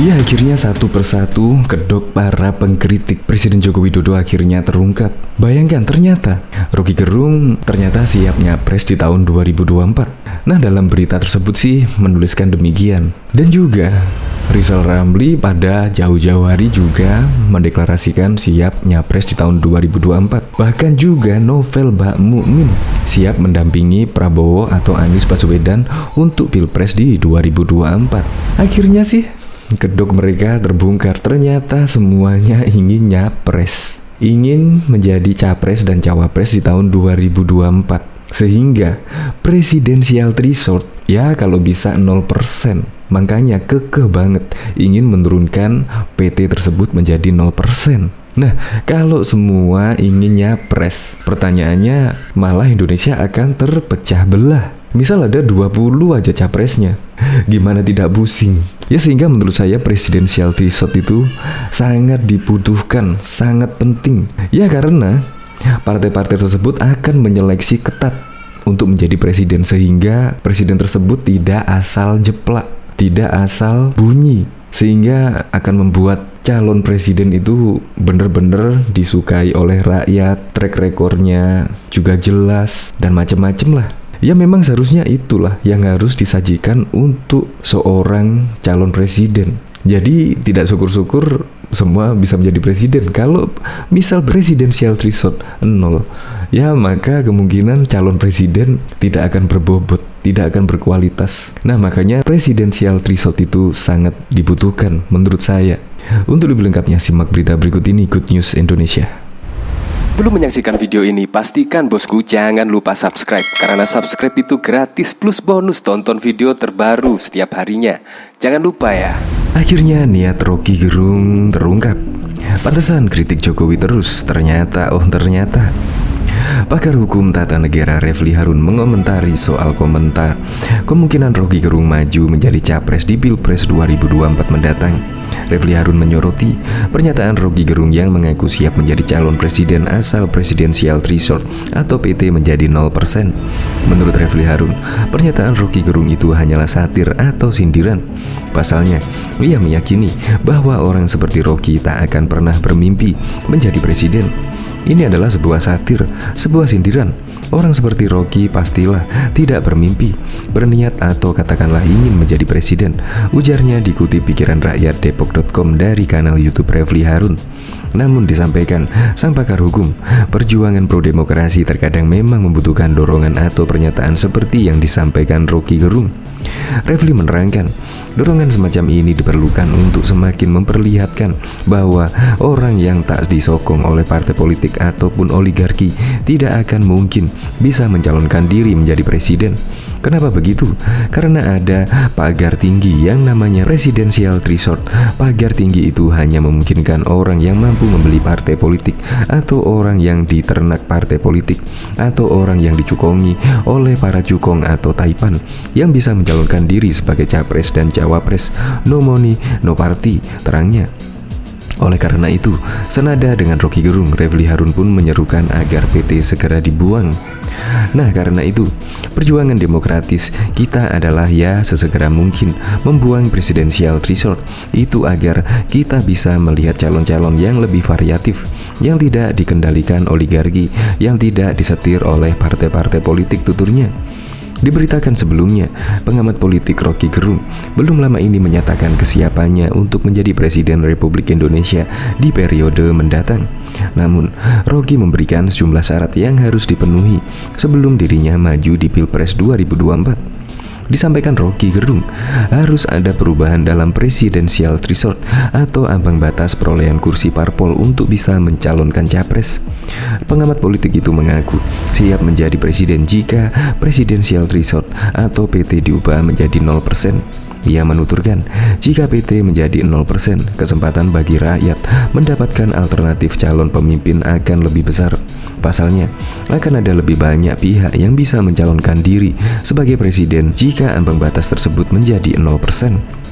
Ya, akhirnya satu persatu kedok para pengkritik Presiden Joko Widodo akhirnya terungkap. Bayangkan, ternyata Roky Gerung ternyata siap nyapres di tahun 2024. Nah, dalam berita tersebut sih menuliskan demikian. Dan juga Rizal Ramli pada jauh-jauh hari juga mendeklarasikan siap nyapres di tahun 2024. Bahkan juga Novel Bakmukmin siap mendampingi Prabowo atau Anies Baswedan untuk Pilpres di 2024. Akhirnya sih kedok mereka terbongkar. Ternyata semuanya ingin nyapres, ingin menjadi capres dan cawapres di tahun 2024. Sehingga presidensial threshold ya kalau bisa 0%. Makanya kekeh banget ingin menurunkan PT tersebut menjadi 0%. Nah, kalau semua ingin nyapres, pertanyaannya malah Indonesia akan terpecah belah. Misal ada 20 aja capresnya, gimana tidak pusing? Ya, sehingga menurut saya presidensial threshold itu sangat dibutuhkan, sangat penting. Ya, karena partai-partai tersebut akan menyeleksi ketat untuk menjadi presiden, sehingga presiden tersebut tidak asal jeplak, tidak asal bunyi, sehingga akan membuat calon presiden itu benar-benar disukai oleh rakyat, track recordnya juga jelas, dan macam-macam lah. Ya, memang seharusnya itulah yang harus disajikan untuk seorang calon presiden. Jadi tidak syukur-syukur semua bisa menjadi presiden. Kalau misal presidensial threshold 0, ya maka kemungkinan calon presiden tidak akan berbobot, tidak akan berkualitas. Nah, makanya presidensial threshold itu sangat dibutuhkan menurut saya. Untuk lebih lengkapnya simak berita berikut ini, Good News Indonesia. Belum menyaksikan video ini, pastikan bosku jangan lupa subscribe. Karena subscribe itu gratis plus bonus tonton video terbaru setiap harinya. Jangan lupa ya. Akhirnya niat Roky Gerung terungkap. Pantesan kritik Jokowi terus, ternyata pakar hukum tata negara Refli Harun mengomentari soal komentar kemungkinan Roky Gerung maju menjadi capres di Pilpres 2024 mendatang. Refli Harun menyoroti pernyataan Roky Gerung yang mengaku siap menjadi calon presiden asal presidensial threshold atau PT menjadi 0%. Menurut Refli Harun, pernyataan Roky Gerung itu hanyalah satir atau sindiran. Pasalnya, ia meyakini bahwa orang seperti Roky tak akan pernah bermimpi menjadi presiden. Ini adalah sebuah satir, sebuah sindiran. Orang seperti Roky pastilah tidak bermimpi, berniat atau katakanlah ingin menjadi presiden, ujarnya dikutip pikiran rakyat depok.com dari kanal YouTube Refli Harun. Namun disampaikan sang pakar hukum, perjuangan pro demokrasi terkadang memang membutuhkan dorongan atau pernyataan seperti yang disampaikan Roky Gerung. Refli menerangkan, dorongan semacam ini diperlukan untuk semakin memperlihatkan bahwa orang yang tak disokong oleh partai politik ataupun oligarki tidak akan mungkin bisa mencalonkan diri menjadi presiden. Kenapa begitu? Karena ada pagar tinggi yang namanya presidensial threshold. Pagar tinggi itu hanya memungkinkan orang yang mampu membeli partai politik, atau orang yang diternak partai politik, atau orang yang dicukongi oleh para cukong atau taipan yang bisa mencalonkan diri sebagai capres dan cawapres. No money, no party, terangnya. Oleh karena itu, senada dengan Roky Gerung, Refli Harun pun menyerukan agar PT segera dibuang. Nah, karena itu, perjuangan demokratis kita adalah ya sesegera mungkin membuang presidensial threshold itu agar kita bisa melihat calon-calon yang lebih variatif, yang tidak dikendalikan oligarki, yang tidak disetir oleh partai-partai politik, tuturnya. Diberitakan sebelumnya, pengamat politik Roky Gerung belum lama ini menyatakan kesiapannya untuk menjadi Presiden Republik Indonesia di periode mendatang. Namun, Roky memberikan sejumlah syarat yang harus dipenuhi sebelum dirinya maju di Pilpres 2024. Disampaikan Roky Gerung, harus ada perubahan dalam presidensial threshold atau ambang batas perolehan kursi parpol untuk bisa mencalonkan capres. Pengamat politik itu mengaku siap menjadi presiden jika presidensial threshold atau PT diubah menjadi 0%. Ia menuturkan, jika PT menjadi 0%, kesempatan bagi rakyat mendapatkan alternatif calon pemimpin akan lebih besar. Pasalnya, akan ada lebih banyak pihak yang bisa mencalonkan diri sebagai presiden jika ambang batas tersebut menjadi 0%.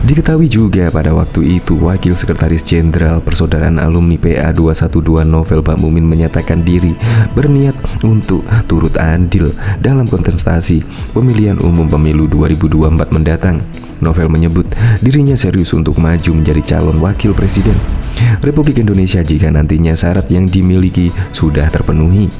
Diketahui juga pada waktu itu Wakil Sekretaris Jenderal Persaudaraan Alumni PA 212 Novel Bakmukmin menyatakan diri berniat untuk turut andil dalam kontestasi pemilihan umum pemilu 2024 mendatang. Novel menyebut dirinya serius untuk maju menjadi calon wakil presiden Republik Indonesia jika nantinya syarat yang dimiliki sudah terpenuhi.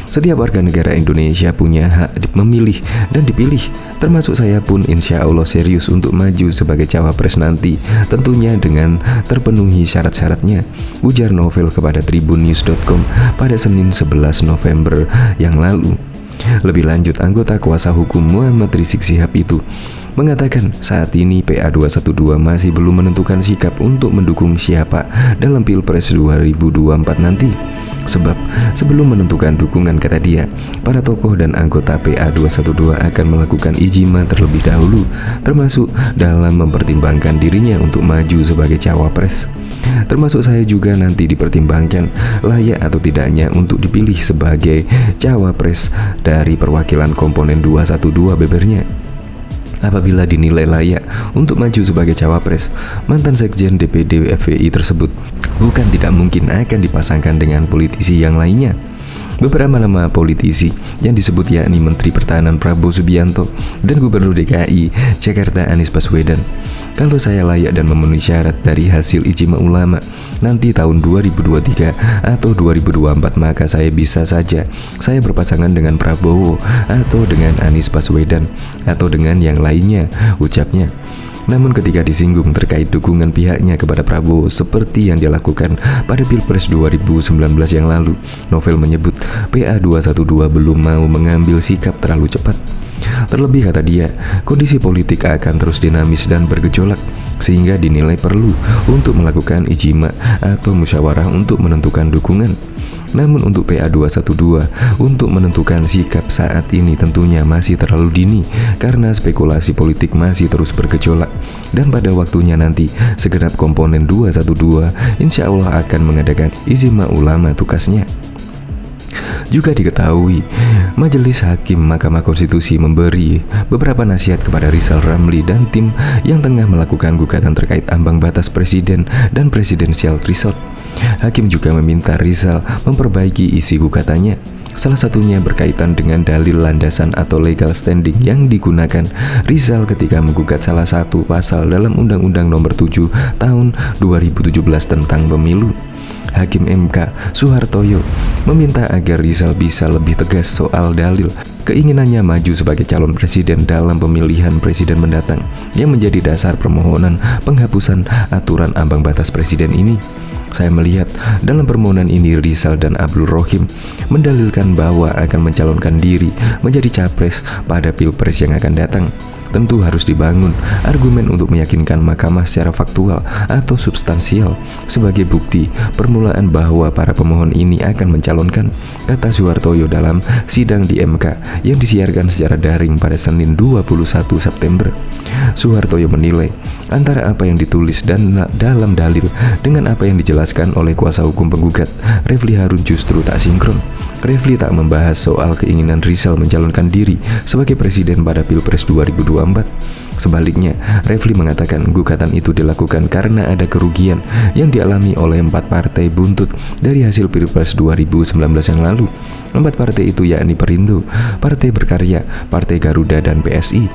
Setiap warga negara Indonesia punya hak memilih dan dipilih, termasuk saya pun insya Allah serius untuk maju sebagai cawapres nanti, tentunya dengan terpenuhi syarat-syaratnya, ujar Novel kepada tribunnews.com pada Senin 11 November yang lalu. Lebih lanjut, anggota kuasa hukum Muhammad Rizik Syihab itu mengatakan saat ini PA212 masih belum menentukan sikap untuk mendukung siapa dalam Pilpres 2024 nanti. Sebab sebelum menentukan dukungan, kata dia, para tokoh dan anggota PA212 akan melakukan ijtima terlebih dahulu, termasuk dalam mempertimbangkan dirinya untuk maju sebagai cawapres. Termasuk saya juga nanti dipertimbangkan layak atau tidaknya untuk dipilih sebagai cawapres dari perwakilan komponen 212, bebernya. Apabila dinilai layak untuk maju sebagai cawapres, mantan sekjen DPD FPI tersebut bukan tidak mungkin akan dipasangkan dengan politisi yang lainnya. Beberapa nama politisi yang disebut yakni Menteri Pertahanan Prabowo Subianto dan Gubernur DKI Jakarta Anies Baswedan. Kalau saya layak dan memenuhi syarat dari hasil ijtima ulama nanti tahun 2023 atau 2024, maka saya bisa saja saya berpasangan dengan Prabowo atau dengan Anies Baswedan atau dengan yang lainnya, ucapnya. Namun ketika disinggung terkait dukungan pihaknya kepada Prabowo seperti yang dilakukan pada Pilpres 2019 yang lalu, Novel menyebut PA212 belum mau mengambil sikap terlalu cepat. Terlebih, kata dia, kondisi politik akan terus dinamis dan bergejolak sehingga dinilai perlu untuk melakukan ijtima atau musyawarah untuk menentukan dukungan. Namun untuk PA212 untuk menentukan sikap saat ini tentunya masih terlalu dini karena spekulasi politik masih terus bergejolak, dan pada waktunya nanti segenap komponen 212 insya Allah akan mengadakan ijtima ulama tugasnya. Juga diketahui, Majelis Hakim Mahkamah Konstitusi memberi beberapa nasihat kepada Rizal Ramli dan tim yang tengah melakukan gugatan terkait ambang batas presiden dan presidensial threshold. Hakim juga meminta Rizal memperbaiki isi gugatannya. Salah satunya berkaitan dengan dalil landasan atau legal standing yang digunakan Rizal ketika menggugat salah satu pasal dalam Undang-Undang Nomor 7 Tahun 2017 tentang Pemilu. Hakim MK Suhartoyo meminta agar Rizal bisa lebih tegas soal dalil keinginannya maju sebagai calon presiden dalam pemilihan presiden mendatang yang menjadi dasar permohonan penghapusan aturan ambang batas presiden ini. Saya melihat dalam permohonan ini Rizal dan Abdul Rohim mendalilkan bahwa akan mencalonkan diri menjadi capres pada Pilpres yang akan datang. Tentu harus dibangun argumen untuk meyakinkan mahkamah secara faktual atau substansial sebagai bukti permulaan bahwa para pemohon ini akan mencalonkan, kata Suhartoyo dalam sidang di MK yang disiarkan secara daring pada Senin 21 September. Suhartoyo menilai antara apa yang ditulis dan dalam dalil dengan apa yang dijelaskan oleh kuasa hukum penggugat Refli Harun justru tak sinkron. Refli tak membahas soal keinginan Rizal mencalonkan diri sebagai presiden pada Pilpres 2024. Sebaliknya, Refli mengatakan gugatan itu dilakukan karena ada kerugian yang dialami oleh 4 partai buntut dari hasil Pilpres 2019 yang lalu. 4 partai itu yakni Perindo, Partai Berkarya, Partai Garuda, dan PSI.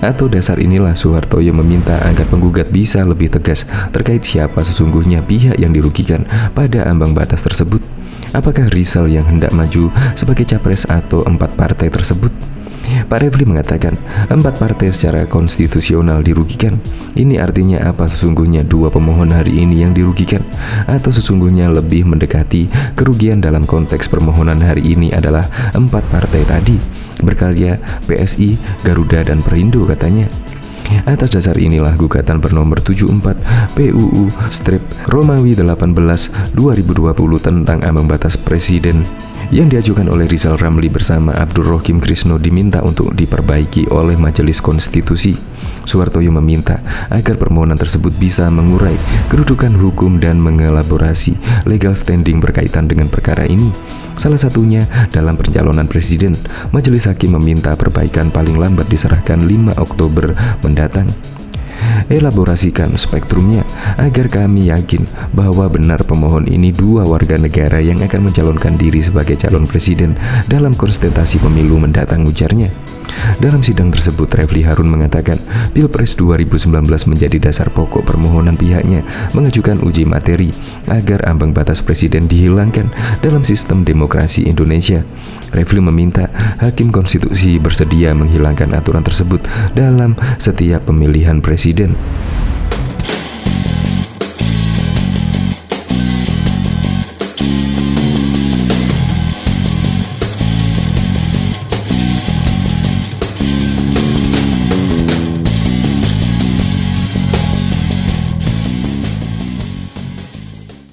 Atau dasar inilah Suhartoyo meminta agar penggugat bisa lebih tegas terkait siapa sesungguhnya pihak yang dirugikan pada ambang batas tersebut. Apakah Rizal yang hendak maju sebagai capres atau 4 partai tersebut? Pak Refli mengatakan 4 partai secara konstitusional dirugikan. Ini artinya apa sesungguhnya 2 pemohon hari ini yang dirugikan? Atau sesungguhnya lebih mendekati kerugian dalam konteks permohonan hari ini adalah 4 partai tadi, Berkarya, PSI, Garuda, dan Perindo, katanya. Atas dasar inilah gugatan bernomor 74 PUU-Romawi 18 2020 tentang ambang batas presiden yang diajukan oleh Rizal Ramli bersama Abdul Rohim Krisno diminta untuk diperbaiki oleh Majelis Konstitusi. Suhartoyo meminta agar permohonan tersebut bisa mengurai kedudukan hukum dan mengelaborasi legal standing berkaitan dengan perkara ini. Salah satunya dalam pencalonan presiden, Majelis Hakim meminta perbaikan paling lambat diserahkan 5 Oktober mendatang. Elaborasikan spektrumnya agar kami yakin bahwa benar pemohon ini 2 warga negara yang akan mencalonkan diri sebagai calon presiden dalam kontestasi pemilu mendatang, ujarnya. Dalam sidang tersebut, Refli Harun mengatakan Pilpres 2019 menjadi dasar pokok permohonan pihaknya mengajukan uji materi agar ambang batas presiden dihilangkan dalam sistem demokrasi Indonesia. Refli meminta Hakim Konstitusi bersedia menghilangkan aturan tersebut dalam setiap pemilihan presiden.